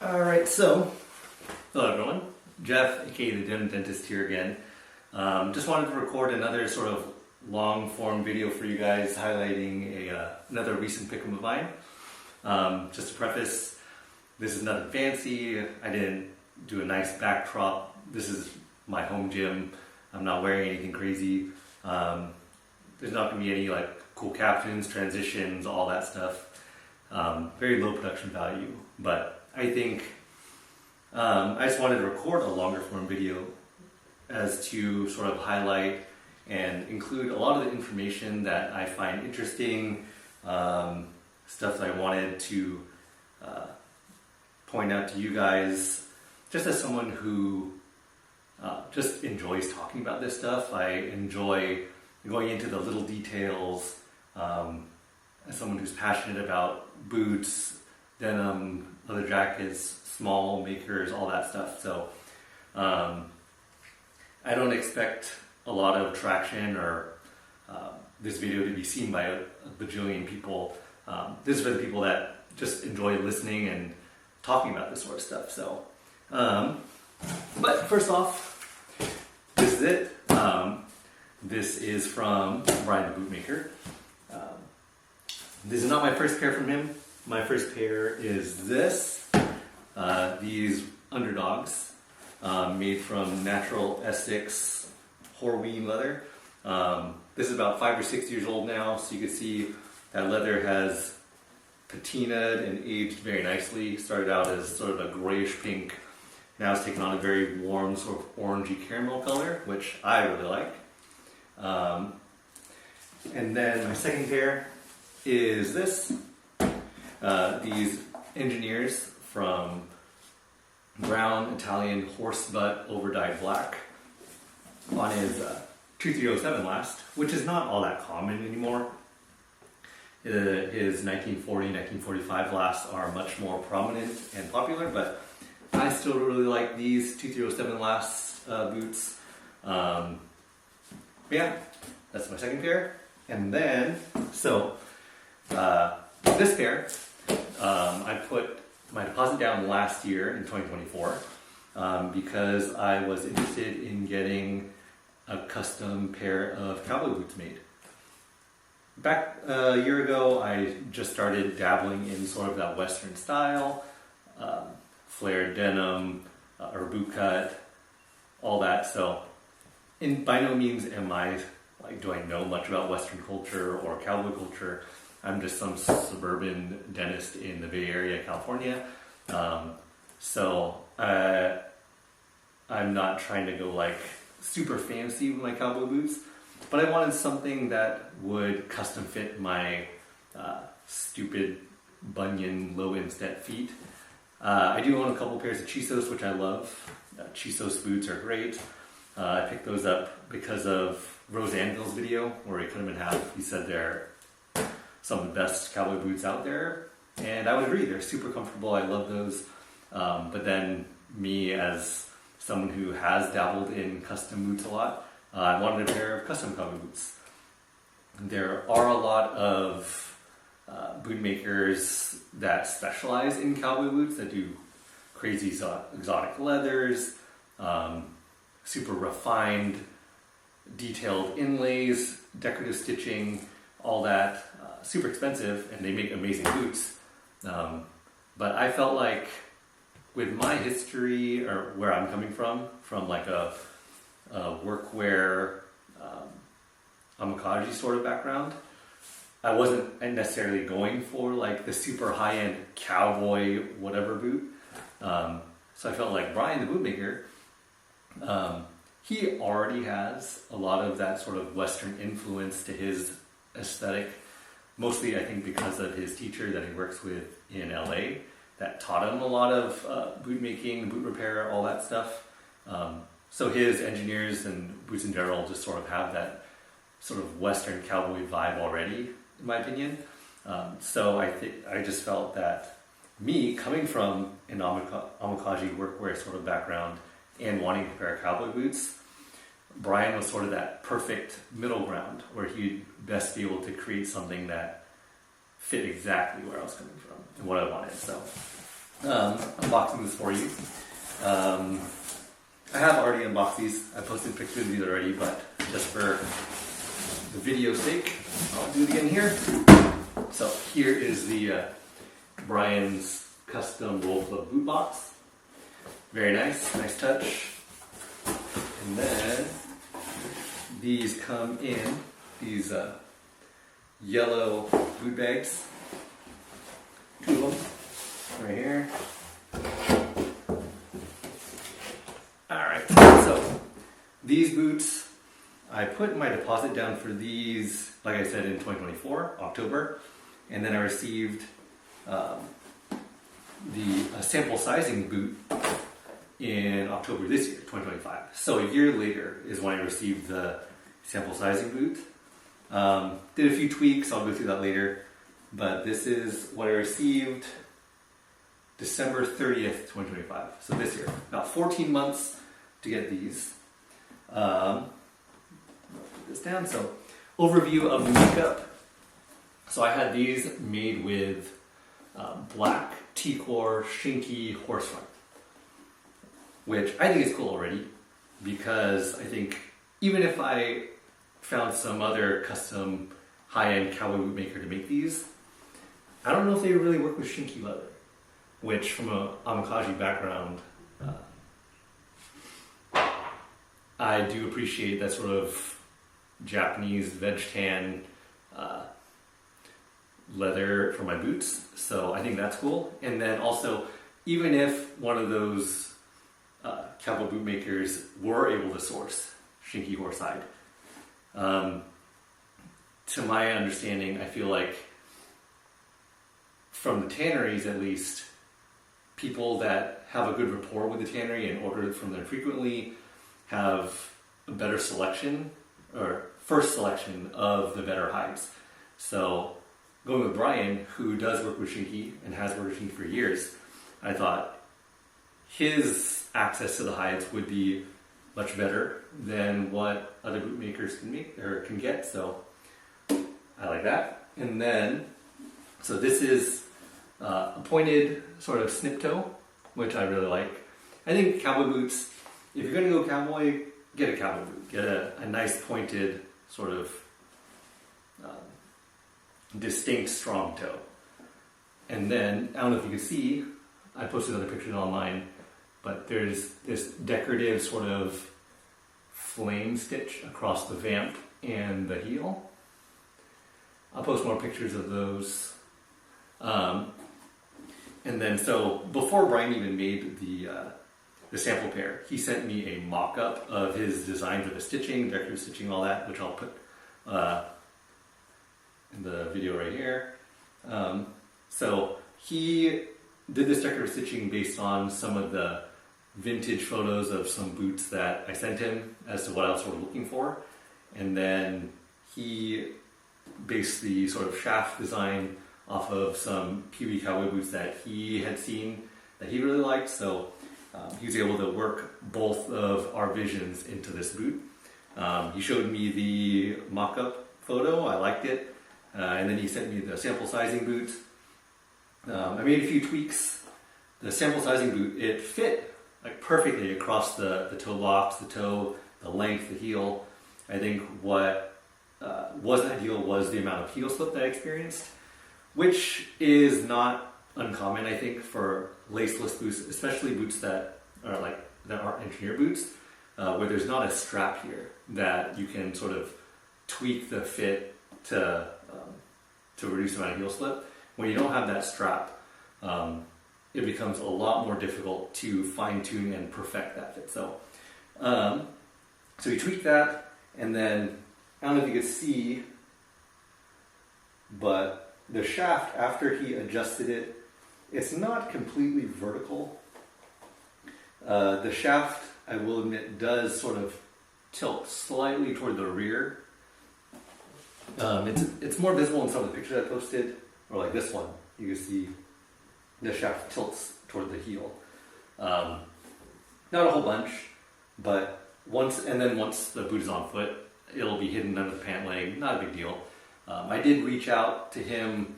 Alright, so, hello everyone. Jeff, aka the Dim Dentist here again. Just wanted to record another sort of long form video for you guys highlighting another recent pick of mine. Just to preface, this is nothing fancy. I didn't do a nice backdrop. This is my home gym. I'm not wearing anything crazy. There's not going to be any like cool captions, transitions, all that stuff. Very low production value, but I think I just wanted to record a longer form video as to sort of highlight and include a lot of the information that I find interesting, stuff that I wanted to point out to you guys, just as someone who just enjoys talking about this stuff. I enjoy going into the little details, as someone who's passionate about boots, denim, leather jackets, small makers, all that stuff. So I don't expect a lot of traction or this video to be seen by a bajillion people. This is for the people that just enjoy listening and talking about this sort of stuff. So, but first off, this is it. This is from Brian the Bootmaker. This is not my first pair from him. My first pair is this. These underdogs made from natural Essex Horween leather. This is about 5 or 6 years old now, so you can see that leather has patinaed and aged very nicely. Started out as sort of a grayish pink. Now it's taken on a very warm sort of orangey caramel color, which I really like. And then my second pair is this. These engineers from brown Italian horse butt overdyed black on his 2307 last, which is not all that common anymore. His 1940, 1945 lasts are much more prominent and popular, but I still really like these 2307 last boots. Yeah, that's my second pair. And then, this pair, I put my deposit down last year in 2024 because I was interested in getting a custom pair of cowboy boots made. Back a year ago, I just started dabbling in sort of that Western style, flared denim, or boot cut, all that. So, by no means am I do I know much about Western culture or cowboy culture. I'm just some suburban dentist in the Bay Area, California. So I'm not trying to go like super fancy with my cowboy boots, but I wanted something that would custom fit my stupid bunion low instep feet. I do own a couple pairs of Chisos, which I love. Chisos boots are great. I picked those up because of Rose Anville's video where he cut them in half. He said they're some of the best cowboy boots out there, and I would agree. They're super comfortable. I love those. But then me, as someone who has dabbled in custom boots a lot, I wanted a pair of custom cowboy boots. There are a lot of boot makers that specialize in cowboy boots that do crazy exotic leathers, super refined, detailed inlays, decorative stitching, all that. Super expensive, and they make amazing boots. But I felt like with my history, or where I'm coming from like a workwear, omakagi sort of background, I wasn't necessarily going for like the super high-end cowboy whatever boot. So I felt like Brian the Bootmaker, he already has a lot of that sort of Western influence to his aesthetic. Mostly, I think, because of his teacher that he works with in LA that taught him a lot of boot making, boot repair, all that stuff. So his engineers and boots in general just sort of have that sort of Western cowboy vibe already, in my opinion. So I just felt that me, coming from an omakagi workwear sort of background and wanting a pair of cowboy boots, Brian was sort of that perfect middle ground where he'd best be able to create something that fit exactly where I was coming from and what I wanted. So I'm unboxing this for you. I have already unboxed these. I posted pictures of these already, but just for the video's sake, I'll do it again here. So here is the Brian's custom Wolf Club boot box. Very nice, nice touch. And then these come in these yellow boot bags. 2 of them right here. Alright, so these boots, I put my deposit down for these, like I said, in 2024, October, and then I received the sample sizing boot in October this year, 2025. So a year later is when I received the sample sizing boot. Did a few tweaks, I'll go through that later, but this is what I received December 30th, 2025. So this year, about 14 months to get these. Put this down. So overview of the makeup. So I had these made with black T-core Shinky horsefront, which I think is cool already, because I think even if I found some other custom high-end cowboy boot maker to make these, I don't know if they really work with Shinky leather, which from a Amikaji background, I do appreciate that sort of Japanese veg tan leather for my boots, so I think that's cool. And then also, even if one of those cowboy boot makers were able to source Shinky horsehide, to my understanding, I feel like from the tanneries at least, people that have a good rapport with the tannery and order from them frequently have a better selection, or first selection of the better hides. So going with Brian, who does work with Shinky and has worked with Shinky for years, I thought his access to the hides would be much better than what other boot makers can make or can get. So I like that. And then, so this is a pointed sort of snip toe, which I really like. I think cowboy boots, if you're going to go cowboy, get a cowboy boot. Get a nice pointed sort of distinct strong toe. And then, I don't know if you can see, I posted other pictures online, but there's this decorative sort of flame stitch across the vamp and the heel. I'll post more pictures of those. And then, so before Brian even made the sample pair, he sent me a mock-up of his designs of the stitching, decorative stitching, all that, which I'll put in the video right here. So he did this decorative stitching based on some of the vintage photos of some boots that I sent him as to what else we're looking for. And then he based the sort of shaft design off of some Pee-wee cowboy boots that he had seen that he really liked. So he was able to work both of our visions into this boot. He showed me the mock-up photo, I liked it, and then he sent me the sample sizing boot. I made a few tweaks. The sample sizing boot, it fit like perfectly across the toe box, the toe, the length, the heel. I think what wasn't ideal was the amount of heel slip that I experienced, which is not uncommon, I think, for laceless boots, especially boots that are engineer boots, where there's not a strap here that you can sort of tweak the fit to reduce the amount of heel slip. When you don't have that strap, it becomes a lot more difficult to fine tune and perfect that fit. So we tweaked that, and then I don't know if you could see, but the shaft, after he adjusted it, it's not completely vertical. The shaft, I will admit, does sort of tilt slightly toward the rear. It's more visible in some of the pictures I posted, or like this one. You can see the shaft tilts toward the heel. Not a whole bunch, but once the boot is on foot, it'll be hidden under the pant leg. Not a big deal. I did reach out to him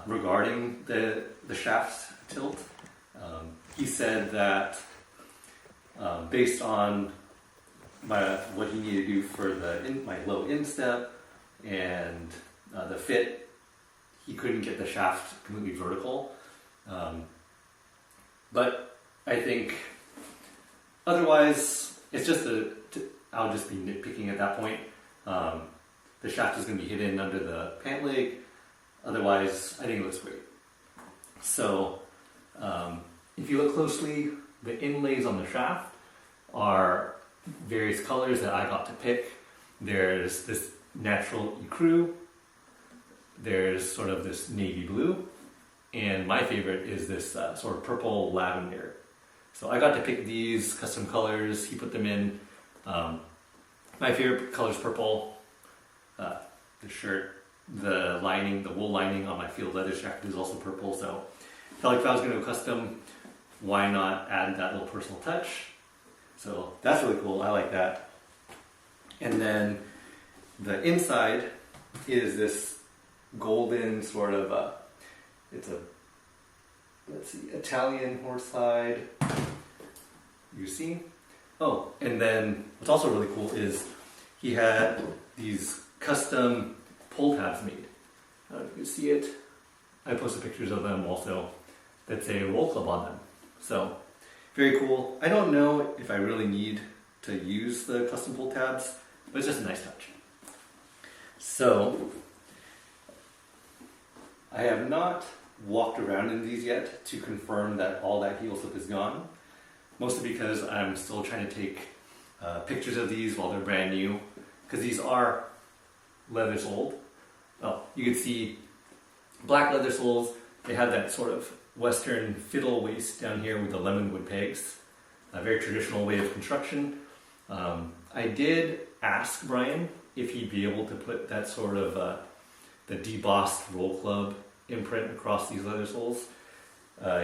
regarding the shaft tilt, He said that based on what he needed to do for my low instep and the fit, he couldn't get the shaft completely vertical. But I think otherwise, it's just I'll just be nitpicking at that point. The shaft is going to be hidden under the pant leg. Otherwise, I think it looks great. So, if you look closely, the inlays on the shaft are various colors that I got to pick. There's this natural ecru, there's sort of this navy blue, and my favorite is this sort of purple lavender. So I got to pick these custom colors, he put them in. My favorite color is purple. The shirt, the wool lining on my field leather jacket is also purple, so I felt like if I was going to go custom, why not add that little personal touch? So that's really cool, I like that. And then the inside is this golden sort of, it's a, let's see, Italian horsehide. You see? Oh, and then what's also really cool is he had these custom pull tabs made. I don't know if you can see it. I posted pictures of them also that say Roll Club on them. So, very cool. I don't know if I really need to use the custom pull tabs, but it's just a nice touch. So, I have not walked around in these yet to confirm that all that heel slip is gone. Mostly because I'm still trying to take pictures of these while they're brand new. Because these are leather soled. Oh, you can see black leather soles. They have that sort of Western fiddle waist down here with the lemonwood pegs. A very traditional way of construction. I did ask Brian if he'd be able to put that sort of the debossed Roll Club imprint across these leather soles.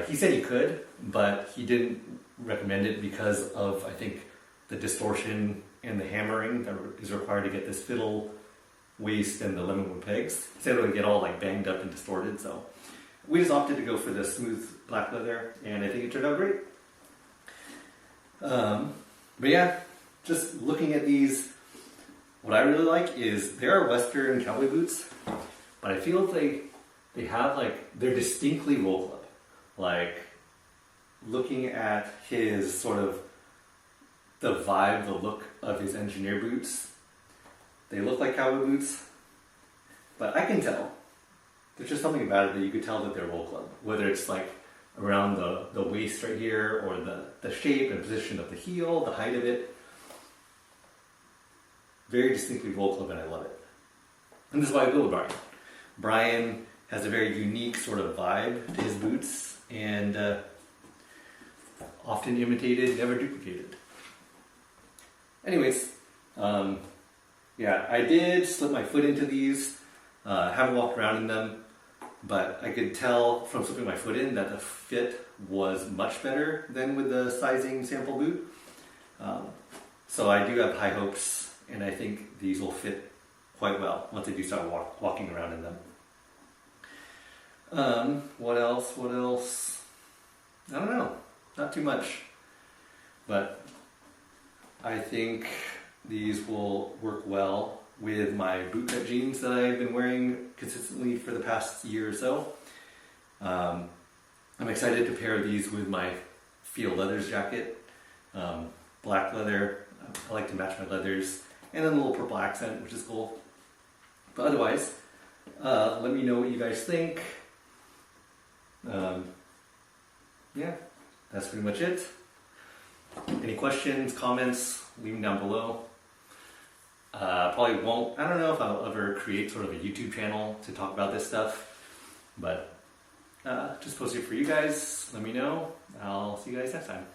He said he could, but he didn't recommend it because of, I think, the distortion and the hammering that is required to get this fiddle waist and the lemonwood pegs. He said it would get all like banged up and distorted, so we just opted to go for the smooth black leather, and I think it turned out great. But yeah, just looking at these, what I really like is they are Western cowboy boots, but I feel they have they're distinctly Roll Club. Like, looking at his sort of the vibe, the look of his engineer boots, they look like cowboy boots, but I can tell. There's just something about it that you could tell that they're Roll Club. Whether it's like around the waist right here, or the shape and position of the heel, the height of it. Very distinctly Roll Club, and I love it. And this is why I go with Brian. Brian has a very unique sort of vibe to his boots, and often imitated, never duplicated. Anyways, yeah, I did slip my foot into these. Haven't walked around in them, but I could tell from slipping my foot in that the fit was much better than with the sizing sample boot. So I do have high hopes, and I think these will fit quite well once I do start walking around in them. What else? I don't know. Not too much. But I think these will work well with my bootcut jeans that I've been wearing consistently for the past year or so. I'm excited to pair these with my field leathers jacket. Black leather. I like to match my leathers. And then a little purple accent, which is cool. But otherwise, let me know what you guys think. Yeah, that's pretty much it. Any questions, comments, leave them down below. Probably won't, I don't know if I'll ever create sort of a YouTube channel to talk about this stuff, but just post it for you guys. Let me know. I'll see you guys next time.